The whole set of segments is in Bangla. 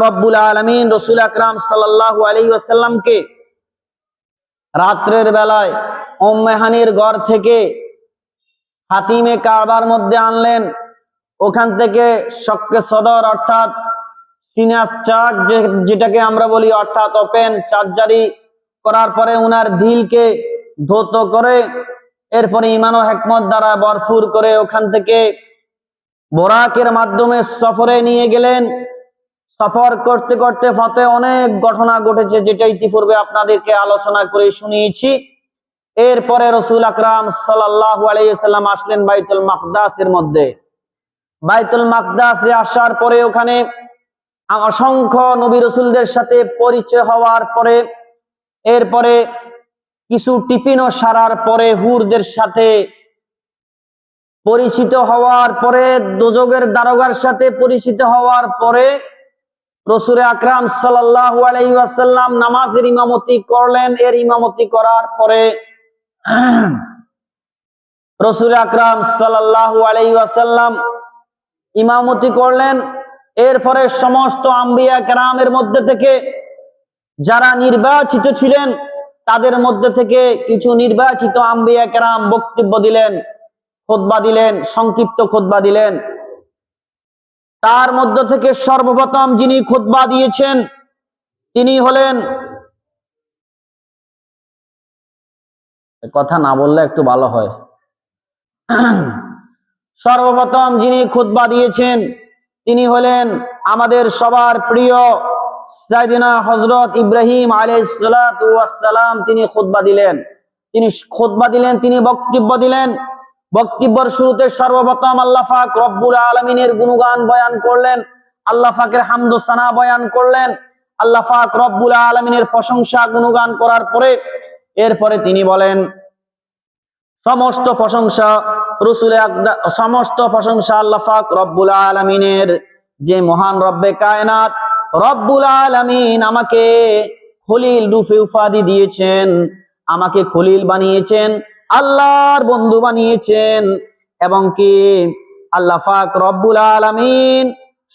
রব্বুল আলামিন রাসূল আকরাম সাল্লাল্লাহু আলাইহি ওয়াসাল্লামকে রাত্রের বেলায় উম্মে হানির ঘর থেকে হাতিমে কাবার মধ্যে আনলেন। ওখান থেকে শক্কে সদর অর্থাৎ সিনাস চাক যেটাকে আমরা বলি অর্থাৎ ওপেন চার্জারি করার পরে উনার দিলকে ধৌত করে এরপরে ঈমান ও হিকমত দ্বারা ভরপুর করে ওখান থেকে বোরাকের মাধ্যমে সফরে নিয়ে গেলেন। সফর করতে করতে পথে অনেক ঘটনা ঘটেছে, যেটা ইতিপূর্বে আপনাদেরকে আলোচনা করে শুনিয়েছি। এরপরে রাসূল আকরাম সাল্লাল্লাহু আলাইহি ওয়াসাল্লাম আসলেন বাইতুল মাকদাসের মধ্যে। বাইতুল মাকদাসে আসার পরে ওখানে অসংখ্য নবী রাসূলদের সাথে পরিচয় হওয়ার পরে এরপরে কিছু টিফিন ও সারার পরে হুরদের সাথে পরিচিত হওয়ার পরে দোজখের দারোগার সাথে পরিচিত হওয়ার পরে রাসূল আকরাম সাল্লাল্লাহু আলাইহি ওয়াসাল্লাম নামাজের ইমামতি করলেন। এর ইমামতি করার পরে রাসূল আকরাম সাল্লাল্লাহু আলাইহি ওয়াসাল্লাম ইমামতি করলেন। এরপরে সমস্ত আম্বিয়া কেরামের মধ্যে থেকে যারা নির্বাচিত ছিলেন তাদের মধ্যে থেকে কিছু নির্বাচিত আম্বিয়া কেরাম বক্তব্য দিলেন, খুতবা দিলেন, সংক্ষিপ্ত খুতবা দিলেন। তার মধ্য থেকে সর্বপ্রথম যিনি খুতবা দিয়েছেন তিনি হলেন, কথা না বললে একটু ভালো হয়, সর্বপ্রথম যিনি খুতবা দিয়েছেন তিনি হলেন আমাদের সবার প্রিয় সাইয়েদনা হযরত ইব্রাহিম আলাইহিস সালাতু ওয়াস সালাম। তিনি খুতবা দিলেন, তিনি বক্তব্য দিলেন। বক্তব্যের শুরুতে সর্বপ্রথম আল্লাহ পাক রব্বুল আলামিনের গুণগান বয়ান করলেন, আল্লাহ পাকের হামদ ও সানা বয়ান করলেন। আল্লাহ পাক রব্বুল আলামিনের প্রশংসা গুণগান করার পরে এরপরে তিনি বলেন সমস্ত প্রশংসা আল্লাহ পাক রব্বুল আলামিনের, যে মহান রব্বে কায়নাত রব্বুল আলামিন আমাকে খলিল রূপে উপাধি দিয়েছেন, আমাকে খলিল বানিয়েছেন, আল্লাহর বন্ধু বানিয়েছেন। এবং কি আল্লাহ পাক রব্বুল আলামিন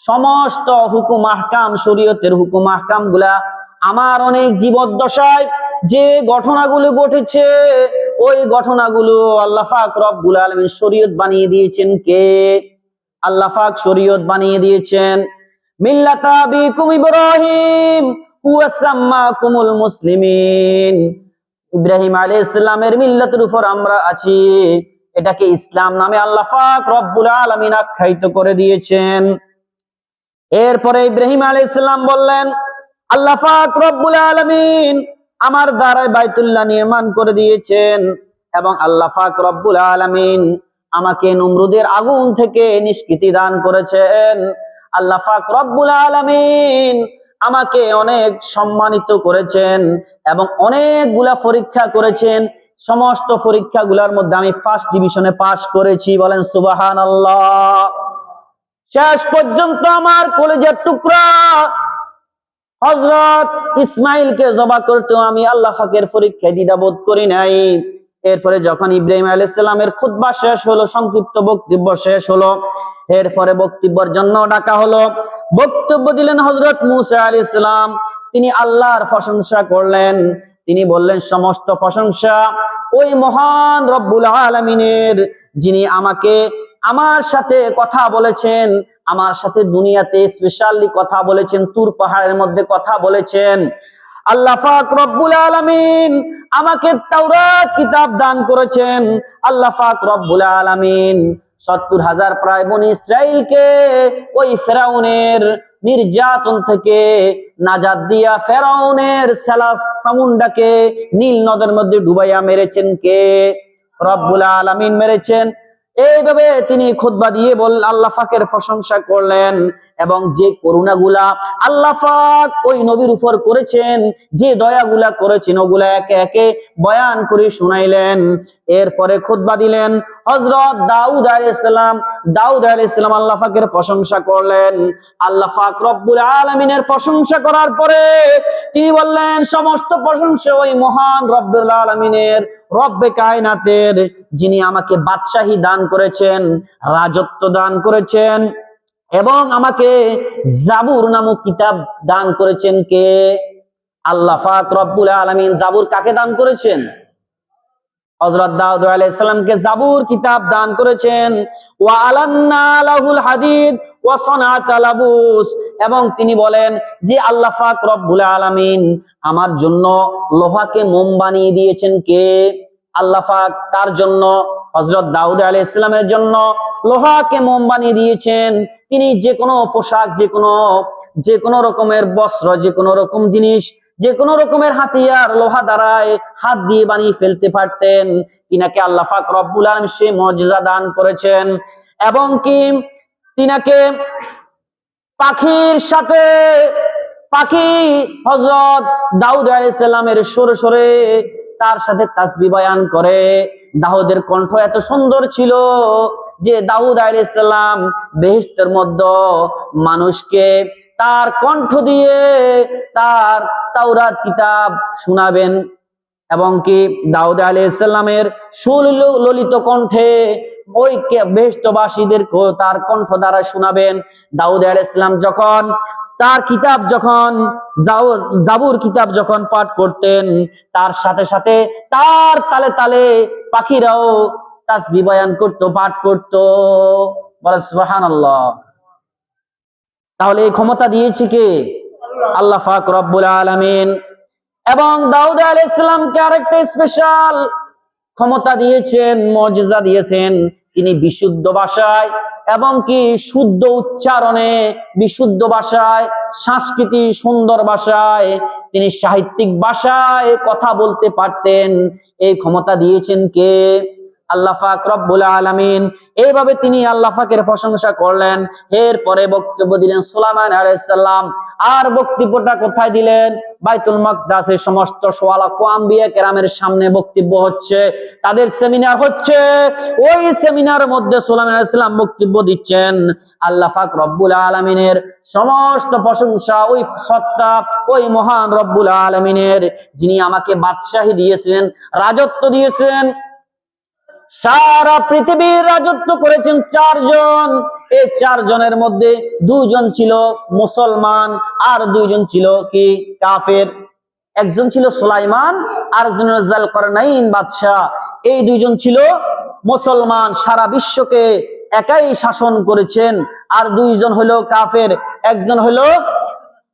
সমস্ত হুকুম আহকাম, শরীয়তের হুকুম আহকাম গুলা আমার অনেক জীবদ্দশায় যে ঘটনাগুলো ঘটেছে ওই ঘটনাগুলো আল্লাহ পাক রব্বুল আলামিন শরীয়ত বানিয়ে দিয়েছেন। কে? আল্লাহ পাক শরীয়ত বানিয়ে দিয়েছেন। মিল্লাতা আবিকুম ইব্রাহিম ওয়া সাম্মাকুমুল মুসলিমিন, ইব্রাহিম আলাইহিস সালামের মিল্লাতের উপর আমরা আছি, এটাকে ইসলাম নামে আল্লাহ পাক রব্বুল আলামিন আখ্যায়িত করে দিয়েছেন। এরপরে ইব্রাহিম আলাইহিস সালাম বললেন আল্লাহ পাক রব্বুল আলামিন আমার দ্বারাই বাইতুল্লাহ নির্মাণ করে দিয়েছেন এবং আল্লাহ পাক রব্বুল আলামিন আমাকে নমরুদের আগুন থেকে নিষ্কৃতি দান করেছেন। আল্লাহ পাক রব্বুল আলামিন আমাকে অনেক সম্মানিত করেছেন এবং অনেকগুলা পরীক্ষা করেছেন। সমস্ত পরীক্ষাগুলোর মধ্যে আমি ফার্স্ট ডিভিশনে পাস করেছি, বলেন সুবহানাল্লাহ। শেষ পর্যন্ত আমার কলিজার টুকরা হযরত ইসমাইলকে জবাহ করতেও আমি আল্লাহ পাকের পরীক্ষায় দ্বিধাবোধ করি নাই। এরপরে যখন ইব্রাহিম আলাইহিস সালামের খুতবা শেষ হলো, সংক্ষিপ্ত বক্তব্য শেষ হলো, এরপরে বক্তব্যের জন্য ডাকা হলো। বক্তব্য দিলেন হযরত মূসা আলাইহিস সালাম। তিনি আল্লাহর প্রশংসা করলেন। তিনি বললেন সমস্ত প্রশংসা ওই মহান রব্বুল আলামিনের, যিনি আমার সাথে কথা বলেছেন, আমার সাথে দুনিয়াতে স্পেশালি কথা বলেছেন, তুর পাহাড়ের মধ্যে কথা বলেছেন। আল্লাহ পাক রব্বুল আলামিন আমাকে তাওরাত কিতাব দান করেছেন। আল্লাহ পাক রব্বুল আলামিন ৭০,০০০ প্রায় বনি ইসরাইলকে ওই ফেরাউনের নির্যাতন থেকে নাজাত দিয়া ফেরাউনের সামুন্ডাকে নীল নদের মধ্যে ডুবাইয়া মেরেছেন। কে? রব্বুল আলামিন মেরেছেন। এইভাবে তিনি খুতবা দিয়ে আল্লাহ পাকের প্রশংসা করলেন এবং যে করুণাগুলা আল্লাহ পাক ওই নবীর উপর করেছেন, যে দয়াগুলা করেছেন ওগুলা একে একে বয়ান করে শুনাইলেন। এরপরে খুতবা দিলেন হযরত দাউদ আলাইহিস সালাম। আল্লাহ পাকের প্রশংসা করলেন। আল্লাহ পাক রব্বুল আলামিনের প্রশংসা করার পরে তিনি বললেন সমস্ত প্রশংসা ওই মহান রব্বুল আলামিনের, রব্বে কায়নাতের, যিনি আমাকে বাদশাহী দান করেছেন, রাজত্ব দান করেছেন এবং আমাকে জাবুর নামক কিতাব দান করেছেন কে? আল্লাহ পাক রব্বুল আলামিন জাবুর কাকে দান করেছেন? হযরত দাউদ আলাইহিস সালামকে জাবুর কিতাব দান করেছেন। ওয়া আলান্না লাহুল হাদিদ ওয়া সানাআতা লাবুস, এবং তিনি বলেন যে আল্লাহ পাক রব্বুল আলামিন আমার জন্য লোহাকে মোম বানিয়ে দিয়েছেন কে? আল্লাহ পাক তার জন্য, হযরত দাউদ আলাইহিস সালামের জন্য লোহাকে মোম বানিয়ে দিয়েছেন। তিনি যে কোনো পোশাক, যে কোনো রকমের বস্ত্র, যে কোনো রকম জিনিস, যে কোনো রকমের হাতিয়ার লোহা দ্বারায় হাত দিয়ে বানিয়ে ফেলতে পারতেন। তিনাকে আল্লাহ পাক রব্বুল আলামিন সেই মুজিজা দান করেছেন। এবং কি তিনাকে পাখির সাথে, পাখি হযরত দাউদ আলাইহিস সালামের সরে সরে তার সাথে তাসবিহ বয়ান করে। দাউদের কণ্ঠ এত সুন্দর ছিল যে দাউদ আলাইহিস সালাম বেহেশতের মধ্যে মানুষকে তার কণ্ঠ দিয়ে তার তাওরাত কিতাব শোনাবেন। এবং কি দাউদ আলাইহিস সালামের সুললিত কণ্ঠে ওই বেহেশতবাসীদেরকে তার কণ্ঠ দ্বারা শোনাবেন। দাউদ আলাইহিস সালাম যখন তার কিতাব, যখন জাবুর কিতাব যখন পাঠ করতেন, তার সাথে সাথে তার তালে তালে পাখিরাও তাসবিহ বয়ান করতো, পাঠ করতো। বলে সুবহানাল্লাহ। তাহলে এই ক্ষমতা দিয়েছে কে? আল্লাহ পাক রব্বুল আলামিন। এবং দাউদ আলাইহিস সালামকে আরেকটা স্পেশাল ক্ষমতা দিয়েছেন, মুজিজা দিয়েছেন। তিনি বিশুদ্ধ ভাষায় এবং কি শুদ্ধ উচ্চারণে, বিশুদ্ধ ভাষায়, সংস্কৃতি সুন্দর ভাষায়, তিনি সাহিত্যিক ভাষায় কথা বলতে পারতেন। এই ক্ষমতা দিয়েছেন কে? আল্লাহ পাক রব্বুল আলামিন। এইভাবে তিনি আল্লাহ পাকের প্রশংসা করলেন। এরপরে বক্তব্য দিলেন সুলাইমান আলাইহিস সালাম। আর বক্তব্যটা কোথায় দিলেন? বাইতুল মাকদাসের সমস্ত সোয়া লক্ষ আম্বিয়া কেরামের সামনে বক্তব্য হচ্ছে, তাদের সেমিনার হচ্ছে। ওই সেমিনারের মধ্যে সুলাইমান আলাইহিস সালাম বক্তব্য দিচ্ছেন। আল্লাহ পাক রব্বুল আলামিনের সমস্ত প্রশংসা ওই সত্তা, ওই মহান রব্বুল আলামিনের, যিনি আমাকে বাদশাহী দিয়েছেন, রাজত্ব দিয়েছেন। সারা পৃথিবীর রাজত্ব করেছেন চারজন। এই চারজনের মধ্যে দুজন ছিল মুসলমান আর দুইজন ছিল কি কাফের। একজন ছিল সুলাইমান আর একজন যালকারনাইন বাদশা। এই দুইজন ছিল মুসলমান, সারা বিশ্বকে একাই শাসন করেছেন। আর দুইজন হলো কাফের, একজন হলো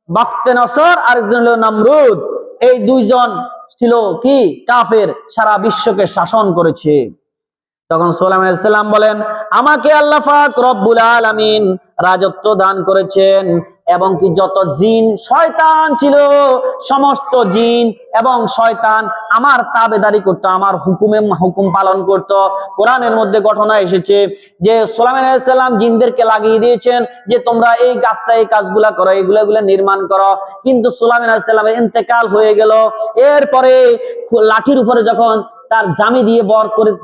বাখতেনসর আর একজন হলো নমরুদ। এই দুইজন ছিল কি কাফের, সারা বিশ্বকে শাসন করেছে। তখন সুলাইমান আলাইহিস সালাম বলেন, আমাকে আল্লাহ পাক রব্বুল আলামিন রাজত্ব দান করেছেন। এবং কি যত জিন শয়তান ছিল, সমস্ত জিন এবং শয়তান আমার তাবেদারি করতো, আমার হুকুম পালন করত। কোরআনের মধ্যে ঘটনা এসেছে যে সুলাইমান আলাইহিস সালাম জিনদেরকে লাগিয়ে দিয়েছেন যে তোমরা এই কাজটা, এই কাজগুলা করো, এগুলা নির্মাণ করো। কিন্তু সুলাইমান আলাইহিস সালামের ইন্তেকাল হয়ে গেল। এরপরে লাঠির উপরে যখন তার জামি দিয়ে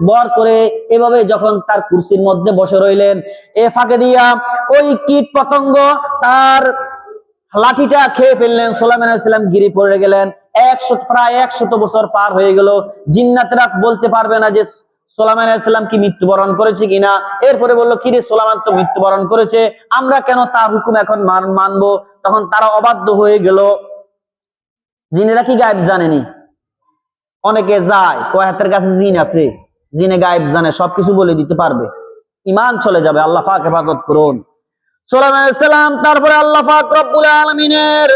বর করে এভাবে যখন তার কুরসির মধ্যে বসে রইলেন, এ ফাঁকে দিয়া ওই কীট পতঙ্গ তার লাঠিটা খেয়ে ফেললেন। সুলাইমান আলাইহিস সালাম গিরে পড়ে গেলেন। প্রায় 100 বছর পার হয়ে গেল। জিন্নাতরা বলতে পারবে না যে সুলাইমান আলাইহিস সালাম কি মৃত্যুবরণ করেছে কিনা। এরপরে বললো, কিরে সুলাইমান তো মৃত্যুবরণ করেছে, আমরা কেন তার হুকুম এখন মানবো? তখন তারা অবাধ্য হয়ে গেল। জিনেরা কি গায়েব জানেনি? অনেকে যায় কয় হাতের কাছে জিন আছে, জিনে গায়েব জানে, সবকিছু বলে দিতে পারবে, ঈমান চলে যাবে। আল্লাহ পাক হেফাজত করুন। সুলাইমান আলাইহিস সালাম তারপরে আল্লাহ পাক রব্বুল আলামিনের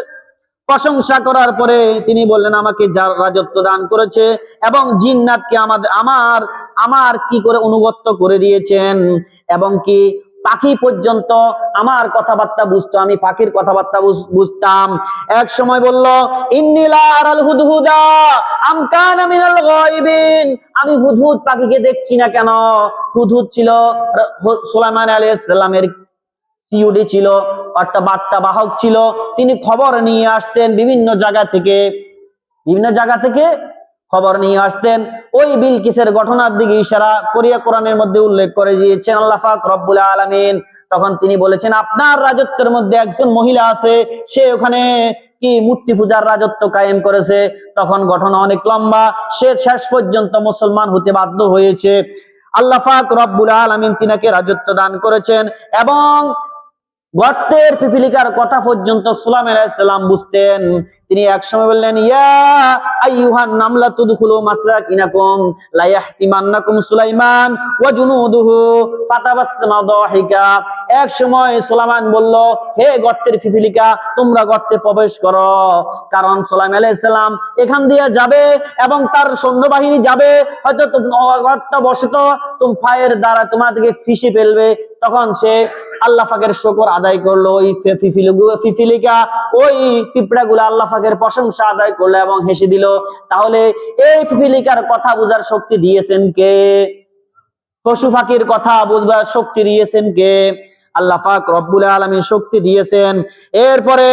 প্রশংসা করার পরে তিনি বললেন, আমাকে যার রাজত্ব দান করেছে এবং জিন্নাতকে আমার কি করে অনুগত্য করে দিয়েছেন। এবং কি পাখি পর্যন্ত আমার কথাবার্তা বুঝতো, আমি পাখির কথাবার্তা বুঝতাম। এক সময় বলল, ইন্নী লা আরাল হুদহুদা আম কানা মিনাল গায়বিন, আমি হুদহুদ পাখিকে দেখছি না কেন? হুদহুদ ছিল সুলাইমান আলাইহিস সালামের সিউডি ছিল, অর্থাৎ বার্তা বাহক ছিল। তিনি খবর নিয়ে আসতেন বিভিন্ন জায়গা থেকে খবর নিয়ে আসতেন। ওই বিলকিসের ঘটনার দিকে ইশারা করিয়া কোরআনের মধ্যে উল্লেখ করে দিয়েছেন আল্লাহ পাক রব্বুল আলামিন। তখন তিনি বলেছেন, আপনার রাজত্বের মধ্যে একজন মহিলা আছে, সে ওখানে কি মূর্তি পূজার রাজত্ব কায়েম করেছে। তখন ঘটনা অনেক লম্বা, সে শেষ পর্যন্ত মুসলমান হতে বাধ্য হয়েছে। আল্লাহ পাক রব্বুল আলামিন তিনাকে রাজত্ব দান করেছেন। এবং গর্তের পিপিলিকার কথা পর্যন্ত সুলাইমান আলাইহিস সালাম বুঝতেন। তিনি একসময় বললেন, ইয়া আইয়ুহান নামলা তুদখুলু মাসাকিনাকুম লা ইয়াহতিমান্নাকুম সুলাইমান ওয়া জুনুদুহু ফাতাবাসসামা দাহিকা। এক সময় সুলাইমান বলল, হে গর্তের পিপিলিকা, তোমরা গর্তে প্রবেশ করো, কারণ সুলাইমান আলাইহিস সালাম এখান দিয়ে যাবে এবং তার সৈন্যবাহিনী যাবে, হয়তো গর্তবশত পায়ের দ্বারা তোমাদেরকে ফিসে ফেলবে। তখন সে আল্লাহ পাকের শুকর আদায় করলো। ওই পিপিলিকা ওই পিঁপড়াগুলো আল্লাহ পাকের প্রশংসা আদায় করলো এবং হেসে দিল। তাহলে এই পিপিলিকার কথা বুঝার শক্তি দিয়েছেন কে? পশু পাখির কথা বুঝবার শক্তি দিয়েছেন কে? আল্লাহ পাক রব্বুল আলামিন শক্তি দিয়েছেন। এরপরে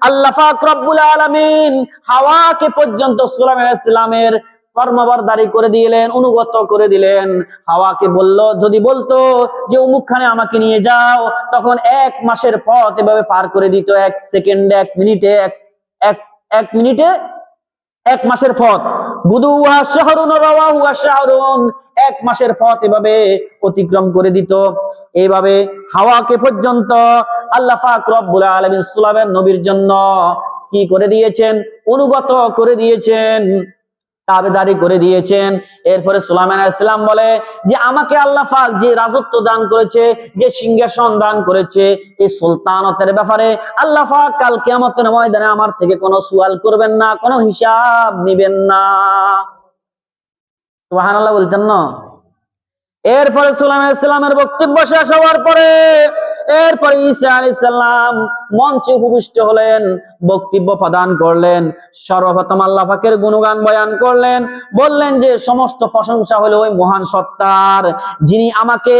আল্লাহ পাক রব্বুল আলামিন হাওয়াকে পর্যন্ত সুলাইমান আলাইহিস সালামের কর্মবরদারি করে দিলেন, অনুগত করে দিলেন। হাওয়াকে বলল, যদি বলতো যে অমুকখানে আমাকে নিয়ে যাও, তখন 1 মাসের পথ এভাবে পার করে দিত, 1 সেকেন্ডে, 1 মিনিটে, এক মিনিটে 1 মাসের পথ। বুদুহা শাহরুন রাওয়াহুয়া শাহরুন, 1 মাসের পথ এভাবে অতিক্রম করে দিত। এইভাবে হাওয়াকে পর্যন্ত আল্লাহ পাক রব্বুল আলামিন সুলাইমান নবীর জন্য কি করে দিয়েছেন? অনুগত করে দিয়েছেন, তাবেদারি করে দিয়েছেন। এরপরে সুলাইমান আলাইহিস সালাম বলে যে আমাকে আল্লাহ পাক যে রাজত্ব দান করেছে, যে সিংহাসন দান করেছে, এই সুলতানতের ব্যাপারে আল্লাহ পাক কাল কিয়ামতের ময়দানে আমার থেকে কোনো সওয়াল করবেন না, কোনো হিসাব নেবেন না। সুবহানাল্লাহ বলতেন না? এরপরে সুলাইমান আলাইহিস সালামের বক্তব্য শেষ হওয়ার পরে এরপরে ঈসা আলাইহিস সালাম মঞ্চে উপবিষ্ট হলেন, বক্তব্য প্রদান করলেন। সর্বপ্রথম আল্লাহ পাকের গুণগান বয়ান করলেন, বললেন যে সমস্ত প্রশংসা হলো ওই মহান সত্তার, যিনি আমাকে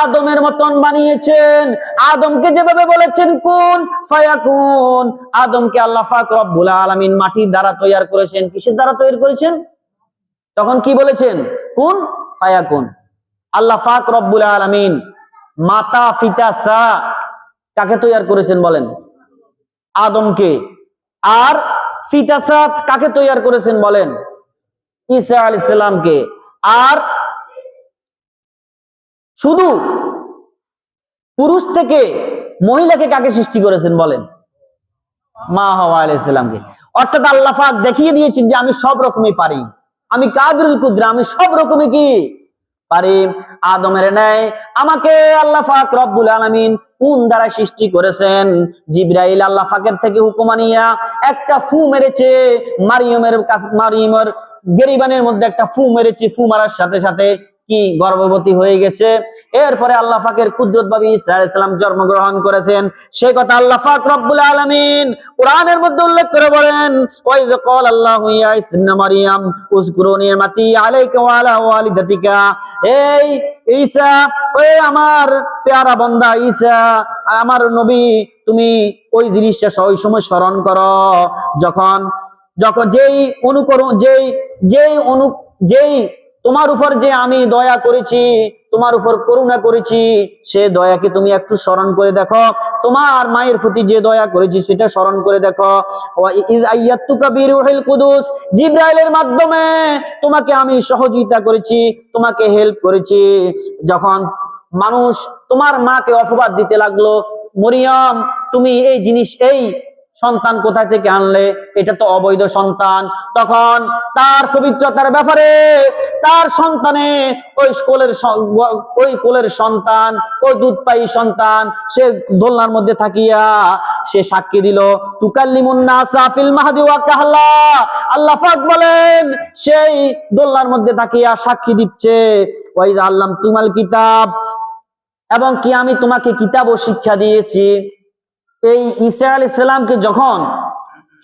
আদমের মতন বানিয়েছেন। আদমকে যেভাবে বলেছেন কুন ফায়াকুন, আদমকে আল্লাহ পাক রব্বুল আলামিন মাটির দ্বারা তৈরি করেছেন। কিসের দ্বারা তৈরি করেছেন? তখন কি বলেছেন? কুন ফায়াকুন। আল্লাহ পাক রব্বুল আলামিন মাতা পিতা সা কাকে তৈরি করেছেন বলেন? আদমকে। আর পিতা সা কাকে তৈরি করেছেন বলেন? ঈসা আলাইহিস সালামকে। আর শুধু পুরুষ থেকে মহিলাকে কাকে সৃষ্টি করেছেন বলেন? মা হাওয়া আলাইহিস সালামকে। অর্থাৎ আল্লাহ পাক দেখিয়ে দিয়েছেন যে আমি সব রকমই পারি, আমি কাদিরুল কুদরা, আমি সব রকমই কি পারি। আদমের ন্যায় আমাকে আল্লাহ পাক রব্বুল আলামিন কোন দ্বারা সৃষ্টি করেছেন? জিবরাইল আল্লাহ পাকের থেকে হুকুম আনিয়া একটা ফু মেরেছে, মারিয়মের গেরিবানের মধ্যে একটা ফু মেরেছে। ফু মারার সাথে সাথে কি গর্ভবতী হয়ে গেছে। এরপরে আল্লাহ পাকের কুদরত ভাবে ঈসা আলাইহিস সালাম জন্মগ্রহণ করেছেন। সেই কথা আল্লাহ পাক রব্বুল আলামিন কোরআনের মধ্যে উল্লেখ করে বলেন, ওয়াইয ক্বাল আল্লাহু ইয়া ঈসা ইবনে মারইয়াম উযকুরু নি'মাতি আলাইকা ওয়া আলা ওয়ালিদাতিকা। এই ঈসা, ওই আমার পেয়ারা বান্দা ঈসা, আমার নবী, তুমি ওই জিনিসটা ওই সময় স্মরণ করো যখন যেই তোমার উপর যে আমি দয়া করেছি, তোমার উপর করুণা করেছি, সে দয়াকে তুমি একটু স্মরণ করে দেখো। তোমার মায়ের প্রতি যে দয়া করেছি সেটা স্মরণ করে দেখো। ইয আইয়াতুকা বিরুহিল কুদুস, জিবরাইলের মাধ্যমে তোমাকে আমি সহযোগিতা করেছি, তোমাকে হেল্প করেছি। যখন মানুষ তোমার মাকে অপবাদ দিতে লাগলো, মরিয়ম তুমি এই সন্তান কোথা থেকে আনলে, এটা তো অবৈধ সন্তান, তখন তার পবিত্রতার ব্যাপারে তার সন্তানে ওই কোলের সন্তান, ওই দুধপায়ী সন্তান, সে দোলনার মধ্যে থাকিয়া সে সাক্ষী দিল, তুকাল্লিমুন নাসা ফিল মাহদি ওয়া কাহলা। আল্লাহ পাক বলেন সেই দোলনার মধ্যে থাকিয়া সাক্ষী দিচ্ছে, ওয়াইজা আল্লাম তুমাল কিতাব, এবং কি আমি তোমাকে কিতাব ও শিক্ষা দিয়েছি। এই ঈসা আলাইহিস সালামকে যখন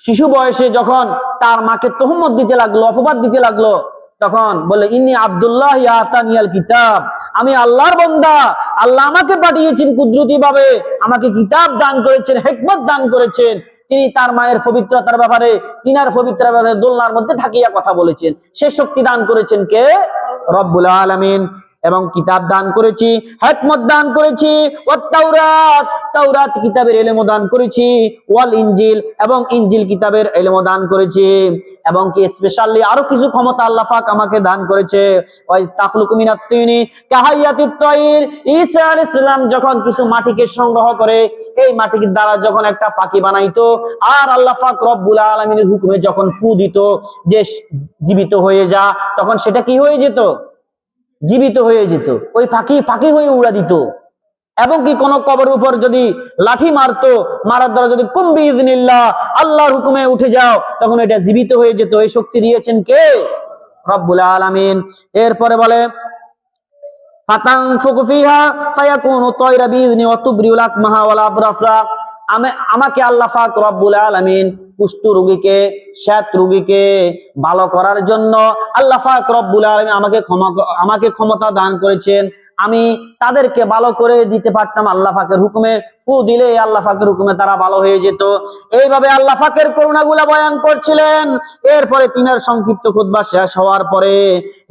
শিশু বয়সে যখন তার মাকে তোহমত দিতে লাগলো, অপবাদ দিতে লাগলো, তখন বলে ইন্নী আব্দুল্লাহ আতানিয়াল কিতাব, আমি আল্লাহর বান্দা, আল্লাহ আমাকে পাঠিয়েছেন কুদরতি ভাবে, আমাকে কিতাব দান করেছেন, হিকমত দান করেছেন। তিনি তার মায়ের পবিত্রতার ব্যাপারে, তিনার পবিত্রতার ব্যাপারে দোলনার মধ্যে থাকিয়া কথা বলেছেন। সে শক্তি দান করেছেন কে? রব্বুল আলামিন। এবং কিতাব দান করেছি, হিকমত দান করেছি, ওয়াত তাওরাত, তাওরাত কিতাবের ইলম দান করেছি, ওয়াল ইনজিল, এবং ইনজিল কিতাবের ইলম দান করেছি, এবং কি স্পেশালি আরো কিছু ক্ষমতা আল্লাহ পাক আমাকে দান করেছে। ওয়াই তাখলুকু মিনাত তিনি কাহায়াতিত তাইর, ঈসা আলাইহিস সালাম যখন কিছু মাটিকে সংগ্রহ করে এই মাটির দ্বারা যখন একটা পাখি বানাইতো, আর আল্লাহ পাক রব্বুল আলামিনের হুকুমে যখন ফু দিত যে জীবিত হয়ে যা, তখন সেটা কি হয়ে যেত? জীবিত হয়ে যেত। ওই পাখি হয়ে উড়া দিত। এবং কি কোন কবরের উপর যদি লাঠি মারতো, মারার দ্বারা যদি কুম বিইজনিল্লাহ, আল্লাহর হুকুমে উঠে যাও, তখন এটা জীবিত হয়ে যেত। এই শক্তি দিয়েছেন কে? রব্বুল আলামিন। এরপরে বলে ফাতানফুকু ফিহা ফায়াকুনু তায়রা বিইজনি ওয়া তুবরিউল আকমাহা ওয়াল আবরাসা। আমাকে আল্লাহ পাক রব্বুল আলামিন কুষ্ঠ রোগীকে, শ্বাত রোগীকে ভালো করার জন্য আল্লাহ পাক রব্বুল আলামিন আমাকে ক্ষমতা দান করেছেন। আমি তাদেরকে ভালো করে দিতে পারতাম আল্লাহ পাকের হুকুমে, ফু দিলে আল্লাহ পাকের হুকুমে তারা ভালো হয়ে যেত। এইভাবে আল্লাহ পাকের করুণাগুলা বয়ান করছিলেন। এরপরে তিনার সংক্ষিপ্ত খুতবা শেষ হওয়ার পরে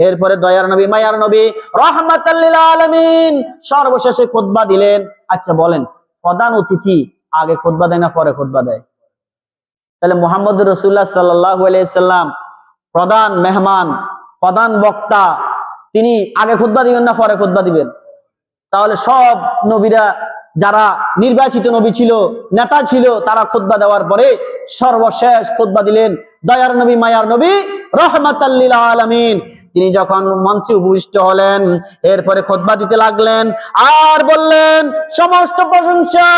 এরপরে দয়ার নবী, মায়ার নবী, রাহমাতাল লিল আলামিন সর্বশেষে খুতবা দিলেন। আচ্ছা বলেন, প্রধান অতিথি আগে খুতবা দেয় না পরে খুতবা দেয়? তাহলে মুহাম্মদুর রাসূলুল্লাহ সাল্লাল্লাহু আলাইহি সাল্লাম প্রধান মেহমান, প্রধান বক্তা, তিনি আগে খুতবা দিবেন না পরে খুতবা দিবেন? তাহলে সব নবীরা যারা নির্বাচিত নবী ছিল, নেতা ছিল, তারা খুতবা দেওয়ার পরে সর্বশেষ খুতবা দিলেন দয়ার নবী, মায়ার নবী, রাহমাতাল লিল আলামিন। তিনি যখন মঞ্চে উপবিষ্ট হলেন, এরপরে খুতবা দিতে লাগলেন আর বললেন, সমস্ত প্রশংসা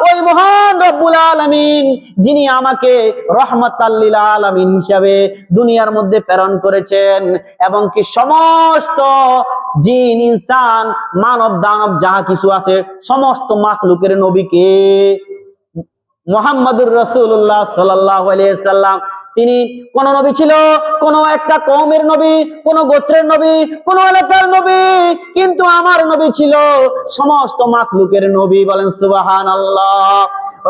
ওই মহান রব্বুল আলামিন, যিনি আমাকে রাহমাতাল লিল আলামিন হিসাবে দুনিয়ার মধ্যে প্রেরণ করেছেন, এবং কি সমস্ত জিন, ইনসান, মানব দানব যাহা কিছু আছে সমস্ত মাখলুকের নবীকে মুহাম্মদুর রাসূলুল্লাহ সাল্লাল্লাহু আলাইহি সাল্লাম। তিনি কোন নবী ছিল? কোন একটা কওমের নবী, কোন গোত্রের নবী, কোন এলাকার নবী, কিন্তু আমার নবী ছিল সমস্ত মাখলুকের নবী। বলেন সুবহানাল্লাহ।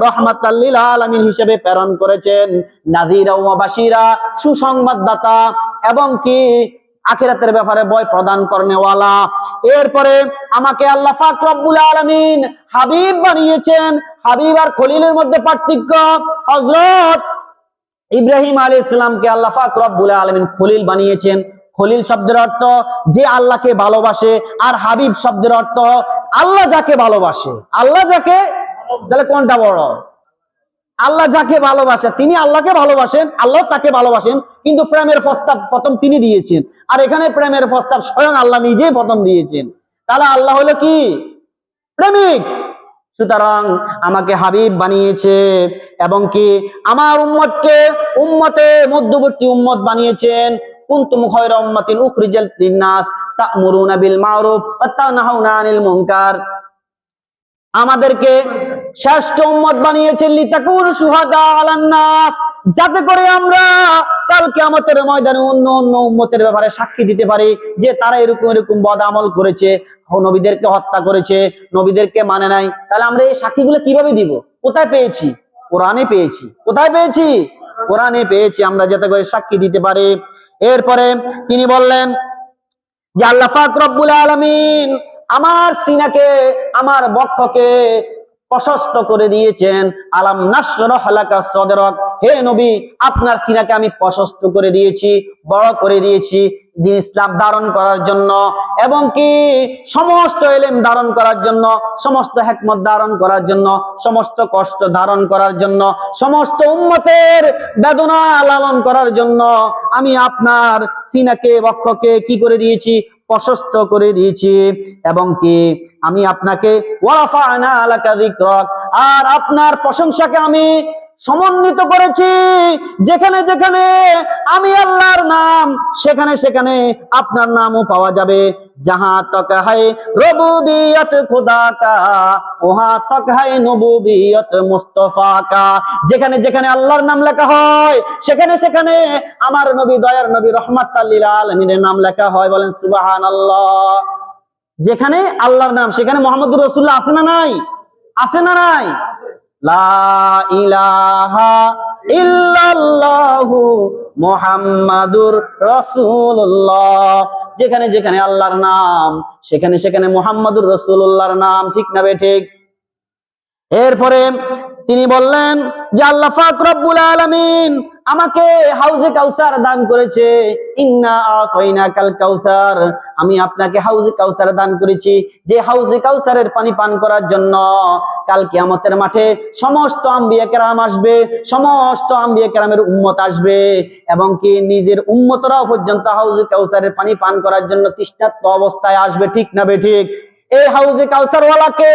রাহমাতাল লিল আলামিন হিসেবে প্রেরণ করেছেন, নাযীরা ওয়া বাশীরা, সুসংবাদদাতা, এবং কি আখিরাতের ব্যাপারে ভয় প্রদান করনেওয়ালা। এরপরে আমাকে আল্লাহ পাক রব্বুল আলামিন হাবিব বানিয়েছেন। হাবিব আর খলিলের মধ্যে পার্থক্য। হযরত ইব্রাহিম আলাইহিস সালামকে আল্লাহ পাক রব্বুল আলামিন খলিল বানিয়েছেন। খলিল শব্দের অর্থ যে আল্লাহকে ভালোবাসে, আর হাবিব শব্দের অর্থ আল্লাহ যাকে ভালোবাসে। আল্লাহ যাকে, তাহলে কোনটা বড়? আল্লাহ যাকে ভালোবাসে, তিনি আল্লাহকে ভালোবাসেন, আল্লাহ তাকে ভালোবাসেন, কিন্তু প্রেমের প্রস্তাব প্রথম তিনি দিয়েছেন। আর এখানে প্রেমের প্রস্তাব স্বয়ং আল্লাহ নিজেই প্রথম দিয়েছেন। তাহলে আল্লাহ হলো কি? প্রেমিক। সুতরাং আমাকে হাবিব বানিয়েছে, এবং কি আমার উম্মতকে উম্মতে মধ্যবর্তী উম্মত বানিয়েছেন। কুনতুম খায়রা উম্মাতিন উখরিজাত লিন-নাস তা'মুরুনা বিল মা'রুফ ওয়া তানহাউনা আনিল মুনকার। আমাদেরকে শ্রেষ্ঠ উম্মত বানিয়েছেন লিতাকুনু শুহাদা আলান নাস, যাতে করে আমরা কাল কিয়ামতের ময়দানে অন্য অন্য উম্মতের ব্যাপারে সাক্ষী দিতে পারি যে তারা এরকম এরকম বদ আমল করেছে, নবীদেরকে হত্যা করেছে, নবীদেরকে মানে নাই। তাহলে আমরা এই সাক্ষীগুলো কিভাবে দিব? কোথায় পেয়েছি? কোরআনে পেয়েছি। কোথায় পেয়েছি? কোরআনে পেয়েছি, আমরা যাতে করে সাক্ষী দিতে পারি। এরপরে তিনি বললেন যে আল্লাহ পাক রব্বুল আলামিন আমার সিনাকে, আমার বক্ষকে প্রশস্ত করে দিয়েছেন। আলাম নাশরাহ লাকা সাদরাক, হে নবী আপনার সিনাকে আমি প্রশস্ত করে দিয়েছি, বড় করে দিয়েছি দ্বীন ইসলাম ধারণ করার জন্য, এবং কি সমস্ত ইলম ধারণ করার জন্য, সমস্ত হিকমত ধারণ করার জন্য, সমস্ত কষ্ট ধারণ করার জন্য, সমস্ত উম্মতের বেদনা লালন করার জন্য আমি আপনার সিনাকে, বক্ষকে কি করে দিয়েছি? প্রশস্ত করে দিয়েছি। এবং কি আমি আপনাকে ওয়ারাফা'না লাকা যিকরাক, আর আপনার প্রশংসাকে আমি সমন্বিত করেছি। যেখানে যেখানে আমি আল্লাহর নাম, সেখানে সেখানে আপনার নামও পাওয়া যাবে। जहां तक है रबूबियत खुदा का वहां तक है नबूबियत मुस्तफा का। যেখানে যেখানে আল্লাহর নাম লেখা হয় সেখানে সেখানে আমার নবী, দয়ার নবী, রাহমাতাল লিল আলামিনের নাম লেখা হয়। বলেন সুবহানাল্লাহ। যেখানে আল্লাহর নাম সেখানে মুহাম্মদুর রাসূলুল্লাহ আছে না নাই? আছে না নাই? লা ইলাহা ইল্লাল্লাহু মুহাম্মাদুর রাসূলুল্লাহ। যেখানে যেখানে আল্লাহর নাম সেখানে সেখানে মুহাম্মাদুর রাসূলুল্লাহর নাম, ঠিক না ঠিক? এরপরে তিনি বললেন যে আল্লাহ পাক রব্বুল আলামিন আমাকে হাউজে কাউসার দান করেছে, ইন্না আতাইনাকাল কাউসার, আমি আপনাকে হাউজে কাউসার দান করেছি, যে হাউজে কাউসারের পানি পান করার জন্য কাল কিয়ামতের মাঠে সমস্ত আম্বিয়া কেরাম আসবে, সমস্ত আম্বিয়া কেরামের উম্মত আসবে, এবং কি নিজের উম্মতরাও পর্যন্ত হাউজে কাউসারের পানি পান করার জন্য তৃষ্ণার্ত অবস্থায় আসবে, ঠিক না ঠিক? এই হাউজে কাউসার ওয়ালাকে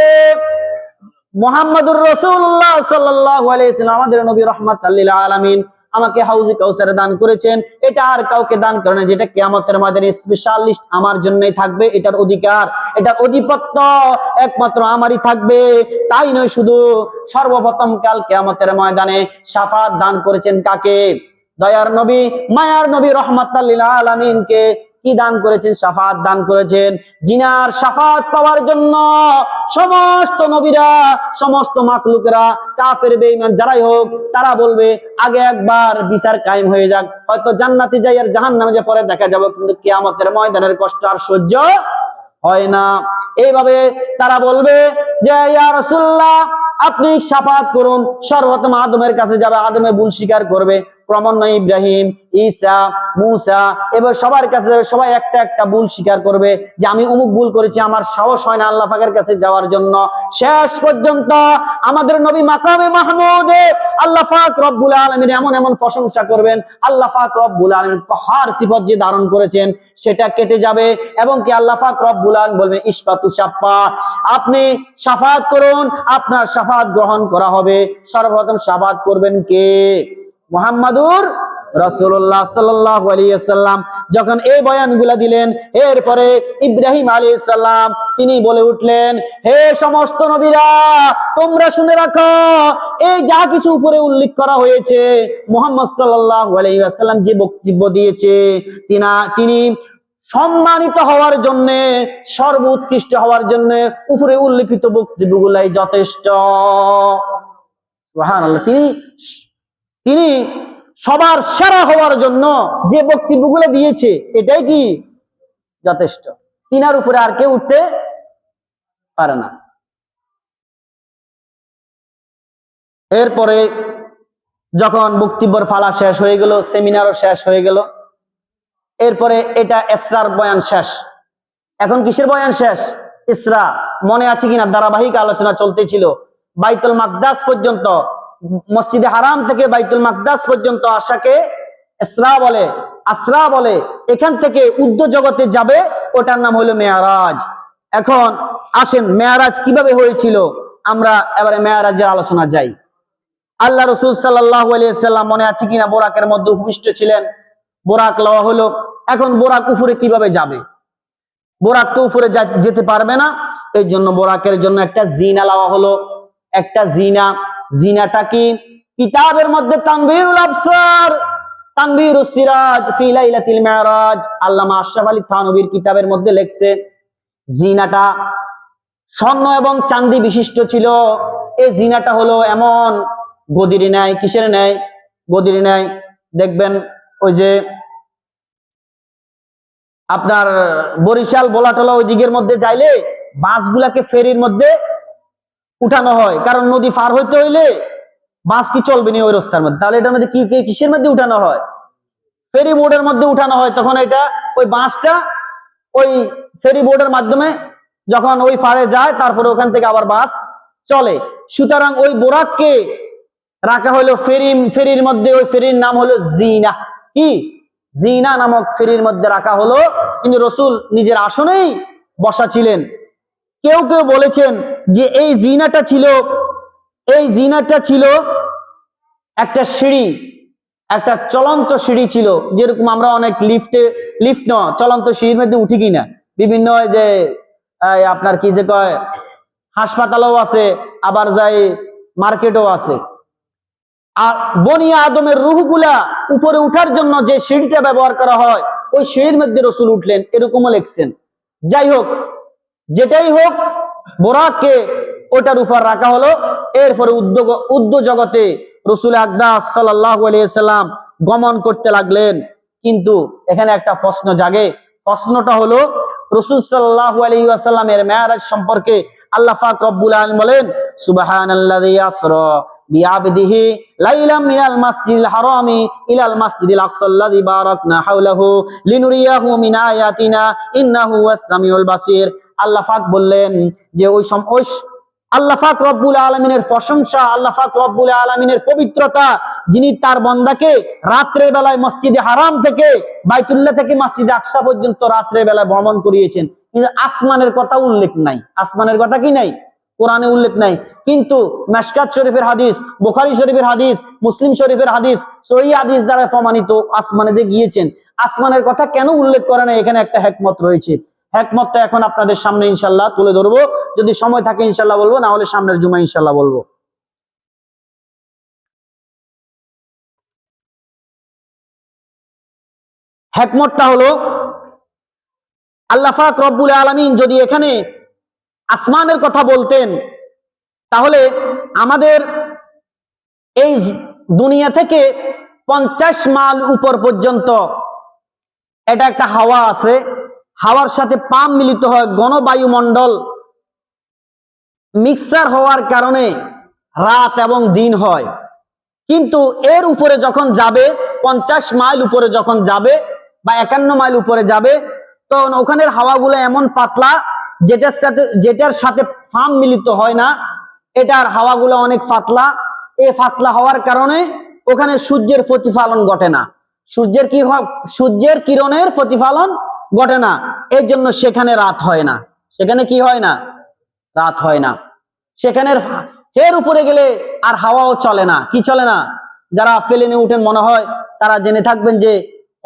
মুহাম্মাদুর রাসূলুল্লাহ সাল্লাল্লাহু আলাইহি ওয়াসাল্লাম, আমাদের নবী রাহমাতাল লিল আলামিন, আমাকে হাউজে কাউসার দান করেছেন। এটা আর কাউকে দান করে না, যেটা কিয়ামতের ময়দানে স্পেশালিস্ট আমার জন্যই থাকবে, এটার অধিকার, এটার আধিপত্য একমাত্র আমারই থাকবে। তাই নয়, শুধু সর্বপ্রথম কাল কিয়ামতের ময়দানে শাফাত দান করেছেন কাকে? দয়ার নবী, মায়ার নবী রাহমাতাল লিল আলামিনকে কি দান করেছেন? শাফাত দান করেছেন। জিনার শাফাত পাওয়ার জন্য সমস্ত নবীরা, সমস্ত মাখলুকেরা, কাফের বেঈমান যারাই হোক, তারা বলবে আগে একবার বিচার কায়েম হয়ে যাক, হয়তো জান্নাতে যাই আর জাহান্নামে যে পরে দেখা যাবে, কিন্তু কিয়ামতের ময়দানের কষ্ট আর সহ্য হয় না। এইভাবে তারা বলবে যে ইয়া রাসূলুল্লাহ, আপনি শাফাত করুন। সর্বপ্রথম আদমের কাছে যাবে, আদমের ভুল স্বীকার করবে, ক্রমান্বয়ে ইব্রাহিম, ঈসা, মূসা, এবার সবার কাছে যাবে, সবাই একটা একটা ভুল স্বীকার করবে যে আমি অমুক ভুল করেছি, আমার সাহস হয় না আল্লাহ পাকের কাছে যাওয়ার জন্য। শেষ পর্যন্ত আমাদের নবী মাকামে মাহমুদে আল্লাহ পাক রব্বুল আলামিন এমন এমন প্রশংসা করবেন, আল্লাহ পাক রব্বুল আলামিন কাহার সিফত যে ধারণ করেছেন সেটা কেটে যাবে, এবং কি আল্লাহ পাক রব্বুল আলামিন বলবেন ইসফাতু শাফা, আপনি শাফাত করুন, আপনার শাফাত গ্রহণ করা হবে। সর্বপ্রথম শাফাত করবেন কে? মুহাম্মাদুর রাসূলুল্লাহ সাল্লাল্লাহু আলাইহি ওয়াসাল্লাম যখন এই বয়ানগুলা দিলেন, এরপরে ইব্রাহিম আলাইহিস সালাম তিনি বলে উঠলেন, হে সমস্ত নবীরা, তোমরা শুনে রাখো, এই যা কিছু উপরে উল্লেখ করা হয়েছে, মুহাম্মদ সাল্লাল্লাহু আলাইহি ওয়াসাল্লাম যে বক্তব্য দিয়েছে, তিনি সম্মানিত হওয়ার জন্য, সর্বোৎকৃষ্ট হওয়ার জন্য উপরে উল্লেখিত বক্তব্যগুলাই যথেষ্ট। সুবহানাল্লাহ, তিনি সবার সেরা হওয়ার জন্য যে বক্তব্যগুলো দিয়েছে এটাই কি যথেষ্ট, তিনার উপরে আর কেউ উঠতে পারে না। এরপরে যখন বক্তব্যের ফালা শেষ হয়ে গেল, সেমিনারও শেষ হয়ে গেল, এরপরে এটা ইসরার বয়ান শেষ। এখন কিসের বয়ান শেষ? ইসরা। মনে আছে কিনা ধারাবাহিক আলোচনা চলতেছিল, বাইতুল মাকদাস পর্যন্ত, মসজিদে হারাম থেকে বাইতুল মাকদাস পর্যন্ত আসাকে ইসরা বলে, আসরা বলে। এখান থেকে উর্ধ্ব জগতে যাবে, ওটার নাম হলো মেয়ারাজ। এখন আসেন মেয়ারাজ কিভাবে হয়েছিল, আমরা এবারে মেয়ারাজের আলোচনা যাই। আল্লাহ রাসূল সাল্লাল্লাহু আলাইহি ওয়াসাল্লাম মনে আছে কিনা বোরাকের মধ্যে উপবিষ্ট ছিলেন, বোরাক লওয়া হলো। এখন বোরাক উপরে কিভাবে যাবে? বোরাক তো উপরে যেতে পারবে না, এই জন্য বোরাকের জন্য একটা জিনা লওয়া হলো, একটা জিনা। জিনাটা কি? কিতাবের মধ্যে তানবীরুল আবসার, তানবীরুস সিরাজ ফি লাইলাতিল মিরাজ, আল্লামা আশরাফ আলী থানভীর কিতাবের মধ্যে লেখছে, জিনাটা স্বর্ণ এবং চাঁদি বিশিষ্ট ছিল। এই জিনাটা হলো এমন গদির ন্যায়। কিসের ন্যায়? গদির ন্যায়। দেখবেন ওই যে আপনার বরিশাল বোলাটলা ওই দিকের মধ্যে যাইলে বাসগুলাকে ফেরির মধ্যে উঠানো হয়, কারণ নদী পার হইতে হইলে বাস কি চলবে না ওই রাস্তার মধ্যে, তাহলে এটার মধ্যে কি কিসের মধ্যে উঠানো হয়? ফেরি বোর্ডের মধ্যে উঠানো হয়। তখন এটা ওই বাসটা ওই ফেরি বোর্ডের মাধ্যমে যখন ওই পারে যায়, তারপরে ওখান থেকে আবার বাস চলে। সুতরাং ওই বোরাককে রাখা হলো ফেরির মধ্যে, ওই ফেরির নাম হলো জিনা। কি? জিনা নামক ফেরির মধ্যে রাখা হলো, কিন্তু রাসূল নিজের আসনেই বসা ছিলেন। কেউ কেউ বলেছেন যে এই জিনাটা ছিল একটা সিঁড়ি, একটা চলন্ত সিঁড়ি ছিল, যেরকম আমরা অনেক লিফট চলন্ত সিঁড়ির মধ্যে উঠি কিনা, বিভিন্ন যে আপনার কি যে কয় হাসপাতালও আছে, আবার যাই মার্কেটও আছে। আর বনি আদমের রূহগুলা উপরে উঠার জন্য যে সিঁড়িটা ব্যবহার করা হয়, ওই সিঁড়ির মধ্যে রাসূল উঠলেন, এরকমও লিখছেন। যাই হোক, যেটাই হোক, বোরাককে ওটার উপর রাখা হলো। এরপরে উর্ধ্ব জগতে রাসূল আকদাস সাল্লাল্লাহু আলাইহি ওয়াসাল্লাম গমন করতে লাগলেন। কিন্তু এখানে একটা প্রশ্ন জাগে, প্রশ্নটা হলো রাসূল সাল্লাল্লাহু আলাইহি ওয়াসাল্লামের মেরাজ সম্পর্কে আল্লাহ পাক রব্বুল আলামিন বলেন সুবহানাল্লাযী আসরা বিআবদিহি লাইলাম মিনাল মাসজিদিল হারামি ইলাল মাসজিদিল আকসাল্লাযী বারাকনা হাওলাহু লিনুরিয়াহু মিন আয়াতিনা ইন্নাহু ওয়াস সামিউল বাসীর। আল্লাহ পাক বললেন যে ওই আল্লাহ পাক রব্বুল আলামিনের প্রশংসা, আল্লাহ পাক রব্বুল আলামিনের পবিত্রতা, যিনি তার বান্দাকে রাত্রের বেলায় মসজিদে হারাম থেকে বাইতুল্লাহ থেকে মসজিদে আকসা পর্যন্ত রাত্রের বেলায় ভ্রমণ করিয়েছেন। কিন্তু আসমানের কথা উল্লেখ নাই। আসমানের কথা কি নাই? কোরআনে উল্লেখ নাই। কিন্তু মিশকাত শরীফের হাদিস, বুখারী শরীফের হাদিস, মুসলিম শরীফের হাদিস, সহিহ হাদিস দ্বারা প্রমাণিত আসমানে গিয়েছেন। আসমানের কথা কেন উল্লেখ করে না? এখানে একটা হিকমত রয়েছে। হিকমতটা এখন আপনাদের সামনে ইনশাআল্লাহ তুলে ধরবো। যদি সময় থাকে ইনশাআল্লাহ বলবো, না হলে সামনের জুমায় ইনশাআল্লাহ বলবো। হিকমতটা হলো আল্লাহ পাক রব্বুল আলামিন যদি এখানে আসমানের কথা বলতেন, তাহলে আমাদের এই দুনিয়া থেকে 50 মাইল উপর পর্যন্ত এটা একটা হাওয়া আছে। হাওয়ার সাথে পাম মিলিত হয়, ঘন বায়ুমণ্ডল মিক্সার হওয়ার কারণে রাত এবং দিন হয়। কিন্তু এর উপরে যখন যাবে, 50 মাইল উপরে যখন যাবে বা 51 মাইল উপরে যাবে, তখন ওখানের হাওয়াগুলো এমন পাতলা, যেটার সাথে ফার্ম মিলিত হয় না। এটার হাওয়াগুলো অনেক পাতলা। এই পাতলা হওয়ার কারণে ওখানে সূর্যের প্রতিফলন ঘটে না। সূর্যের কিরণের প্রতিফলন ঘটে না। এর জন্য সেখানে রাত হয় না। সেখানে কি হয় না? রাত হয় না। সেখানের এর উপরে গেলে আর হাওয়াও চলে না। কি চলে না? যারা প্লেনে উঠেন মনে হয় তারা জেনে থাকবেন যে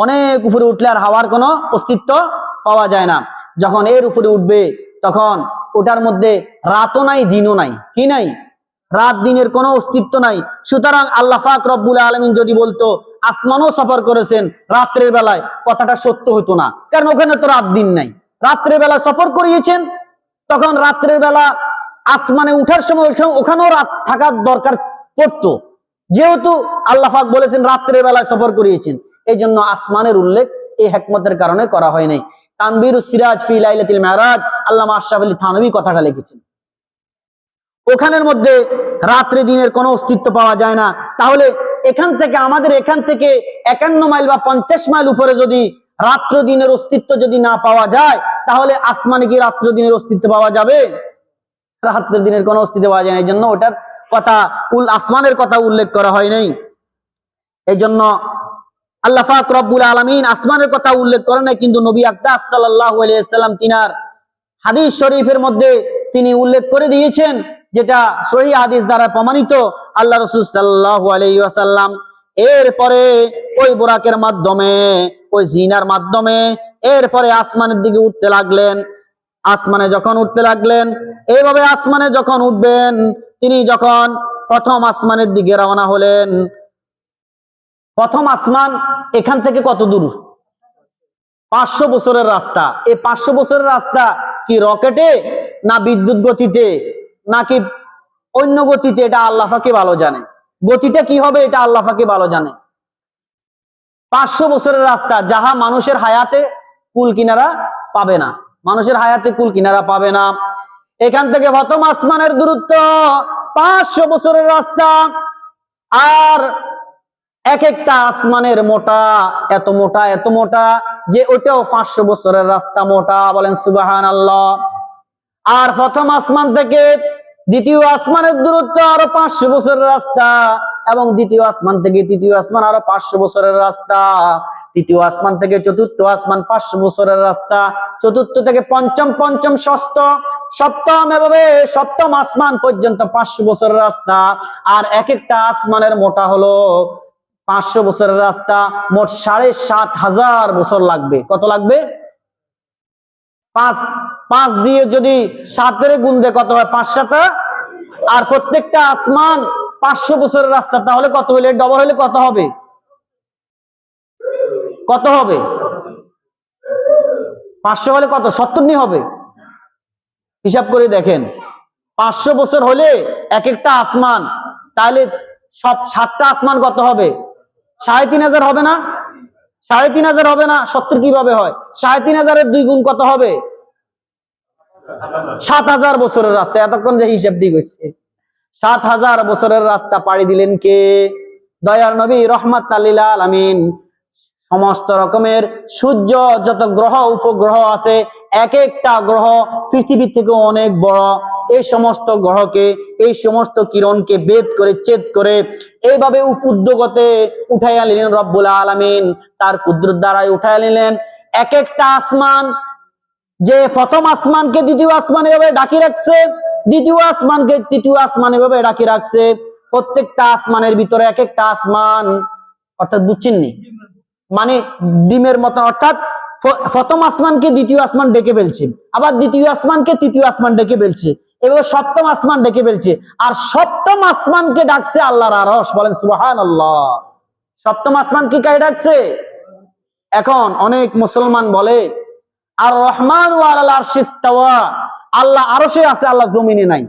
অনেক উপরে উঠলে আর হাওয়ার কোনো অস্তিত্ব পাওয়া যায় না। যখন এর উপরে উঠবে তখন ওটার মধ্যে রাতও নাই, দিনও নাই। কি নাই? রাত দিনের কোনো অস্তিত্ব নাই। সুতরাং আল্লাহ পাক রব্বুল আলামিন যদি বলতো আসমানও সফর করেছেন রাত্রের বেলায়, কথাটা সত্য হতো না। কারণ ওখানে তো রাত দিন নাই। রাত্রের বেলা সফর করিয়েছেন, তখন রাত্রের বেলা আসমানে উঠার সময় ওখানেও রাত থাকার দরকার পড়তো, যেহেতু আল্লাহ পাক বলেছেন রাত্রের বেলায় সফর করিয়েছেন। এই জন্য আসমানের উল্লেখ এই হিকমতের কারণে করা হয় নাই। তানবীরুস সিরাজ ফি লাইলাতিল মিরাজ, আল্লামা আশরাফ আলী থানভী কথাটা লিখেছেন। ওখানের মধ্যে রাত্রে দিনের কোনো অস্তিত্ব পাওয়া যায় না। তাহলে আমাদের এখান থেকে 51 মাইল বা 50 মাইল উপরে যদি রাত্র দিনের অস্তিত্ব যদি না পাওয়া যায়, তাহলে আসমানে কি রাত্র দিনের অস্তিত্ব পাওয়া যাবে? রাত্র দিনের কোনো অস্তিত্ব পাওয়া যায় না। এই জন্য ওটার কথা আসমানের কথা উল্লেখ করা হয় নাই। এই জন্য আল্লাহ পাক রব্বুল আলামিন আসমানের কথা উল্লেখ করেন নাই। কিন্তু নবী আকরাম সাল্লাল্লাহু আলাইহি ওয়াসাল্লাম তিনার হাদিস শরীফের মধ্যে তিনি উল্লেখ করে দিয়েছেন, যেটা সহিহ হাদিস দ্বারা প্রমাণিত। আল্লাহ রাসূল সাল্লাল্লাহু আলাইহি ওয়াসাল্লাম এরপরে ওই বুরাকের মাধ্যমে, ওই জিনার মাধ্যমে এরপরে আসমানের দিকে উঠতে লাগলেন। আসমানে যখন উঠতে লাগলেন, এইভাবে আসমানে যখন উঠবেন, তিনি যখন প্রথম আসমানের দিকে রওনা হলেন। প্রথম আসমান এখান থেকে কত দূর? 500 বছরের রাস্তা। এই 500 বছরের রাস্তা কি রকেটে, না বিদ্যুৎ গতিতে, নাকি অন্য গতিতে? এটা আল্লাহ পাকই ভালো জানে। গতিটা কি হবে এটা আল্লাহ পাকই ভালো জানে। 500 বছরের রাস্তা, যাহা মানুষের হায়াতে কুল কিনারা পাবে না। মানুষের হায়াতে কুল কিনারা পাবে না। এখান থেকে প্রথম আসমানের দূরত্ব 500 বছরের রাস্তা। আর এক একটা আসমানের মোটা, এত মোটা, এত মোটা যে ওটাও 500 বছরের রাস্তা মোটা। বলেন সুবহানাল্লাহ। আর প্রথম আসমান থেকে দ্বিতীয় আসমানের দূরত্ব আরো 500 বছরের রাস্তা, এবং দ্বিতীয় আসমান থেকে তৃতীয় আসমান আরো 500 বছরের রাস্তা। তৃতীয় আসমান থেকে চতুর্থ আসমান 500 বছরের রাস্তা। চতুর্থ থেকে পঞ্চম, পঞ্চম ষষ্ঠ, সপ্তম, এভাবে সপ্তম আসমান পর্যন্ত 500 বছরের রাস্তা। আর এক একটা আসমানের মোটা হলো 500 বছরের রাস্তা। মোট 7,500 বছর লাগবে। কত লাগবে? 5 দিয়ে যদি 7 গুণ দিয়ে কত হয়? 5 7। আর প্রত্যেকটা আসমান 500 বছরের রাস্তা, তাহলে কত হলে ডবল হলে কত হবে? কত হবে? 500 হলে কত? 70 হবে। হিসাব করে দেখেন, 500 বছর হলে এক একটা আসমান, তাহলে সব 7টা আসমান কত হবে? 3,500 হবে না? ৩,৫০০ হবে না? ৭০ কিভাবে হয়? ৩,৫০০-এর 2 গুণ কত হবে? ৭,০০০ বছরের রাস্তা। এতক্ষণ যে হিসাব ঠিক হয়েছে, ৭,০০০ বছরের রাস্তা পাড়ি দিলেন কে? দয়ার নবী রাহমাতাল লিল আলামিন। সমস্ত রকমের সূর্য, যত গ্রহ উপগ্রহ আছে, এক একটা গ্রহ পৃথিবীর থেকে অনেক বড়। এই সমস্ত গ্রহকে, এই সমস্ত কিরণকে বেদ করে, ছেদ করে এইভাবে উদ্যোগতে উঠাইয়া নিলেন রব্বুল আলামিন। তার কুদরত দ্বারাই উঠাইয়া নিলেন এক একটা আসমান। যে প্রথম আসমানকে দ্বিতীয় আসমান এভাবে ডাকি রাখছে, দ্বিতীয় আসমানকে তৃতীয় আসমান এভাবে ডাকি রাখছে। প্রত্যেকটা আসমানের ভিতরে এক একটা আসমান, অর্থাৎ বুঝছেন নি, মানে ডিমের মতো, অর্থাৎ প্রথম আসমানকে দ্বিতীয় আসমান ডেকে ফেলছে, আবার দ্বিতীয় আসমানকে তৃতীয় আসমান ডেকে ফেলছে, এবার সপ্তম আসমান ডেকে ফেলছে। আর সপ্তম আসমানকে ডাকছে আল্লাহর আরশ। বলেন সুবহানাল্লাহ। সপ্তম আসমান কি কাই ডাকছে? এখন অনেক মুসলমান বলে আর রহমান ওয়ালাল আরশিস ইস্তাওয়া, আল্লাহ আরশে আছে, আল্লাহ জমিনে নাই।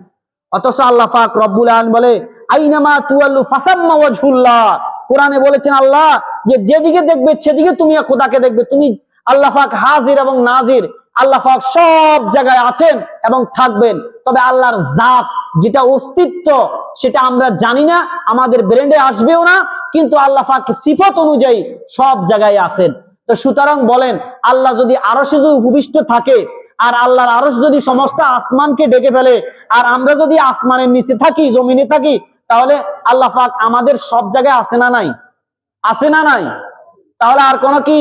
অথচ আল্লাহ পাক রব্বুল আলামিন বলে আইনামা তুওয়াল্লু ফাসাম্মা ওয়াজহুল্লাহ। কোরআনে বলেছেন আল্লাহ যে যেদিকে দেখবে সেদিকে তুমি খোদাকে দেখবে। তুমি আল্লাহ পাক হাজির এবং নাজির, আল্লাহ পাক সব জায়গায় আছেন এবং থাকবেন। তবে আল্লাহর জাত, যেটা অস্তিত্ব, সেটা আমরা জানি না, আমাদের ব্রেনে আসবেও না, কিন্তু আল্লাহ পাক সিফত অনুযায়ী সব জায়গায় আছেন। তো সুতরাং বলেন, আল্লাহ যদি আরশে যদি উপবিষ্ট থাকে, আর আল্লাহর আরশ যদি সমস্ত আসমানকে ডেকে ফেলে, আর আমরা যদি আসমানের নিচে থাকি, জমিনে থাকি, তাহলে আল্লাহ পাক আমাদের সব জায়গায় আছে না নাই? আছে না নাই? তাহলে আর কোন কি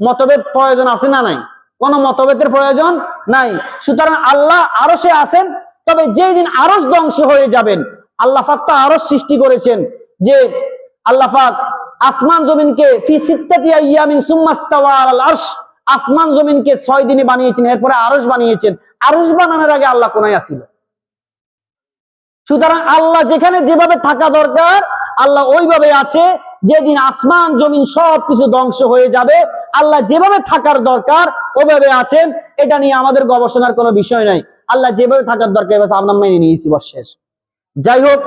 মতভেদ প্রয়োজন আছে না নাই? কোন মতভেদের প্রয়োজন নাই। সুতরাং আল্লাহ আরশে আছেন। তবে যেই দিন আরশ ধ্বংস হয়ে যাবেন, আল্লাহ পাক তো আরশ সৃষ্টি করেছেন, যে আল্লাহ পাক আসমান জমিনকে ফি সিত্তাতি আইয়ামিন সুম্মা ইস্তাওয়া আলাল আরশ, আসমান জমিনকে 6 দিনে বানিয়েছেন, এরপরে আরশ বানিয়েছেন। আরশ বানানোর আগে আল্লাহ কোনায় আছিল? সুতরাং আল্লাহ যেখানে যেভাবে থাকা দরকার, আল্লাহ ওইভাবে আছে। যেদিন আসমান জমিন সবকিছু ধ্বংস হয়ে যাবে, আল্লাহ যেভাবে থাকার দরকার ওইভাবে আছেন। এটা নিয়ে আমাদের গবেষণার কোনো বিষয় নাই। আল্লাহ যেভাবে থাকার দরকার আমরা মেনে নিয়েছি, বস শেষ। যাই হোক।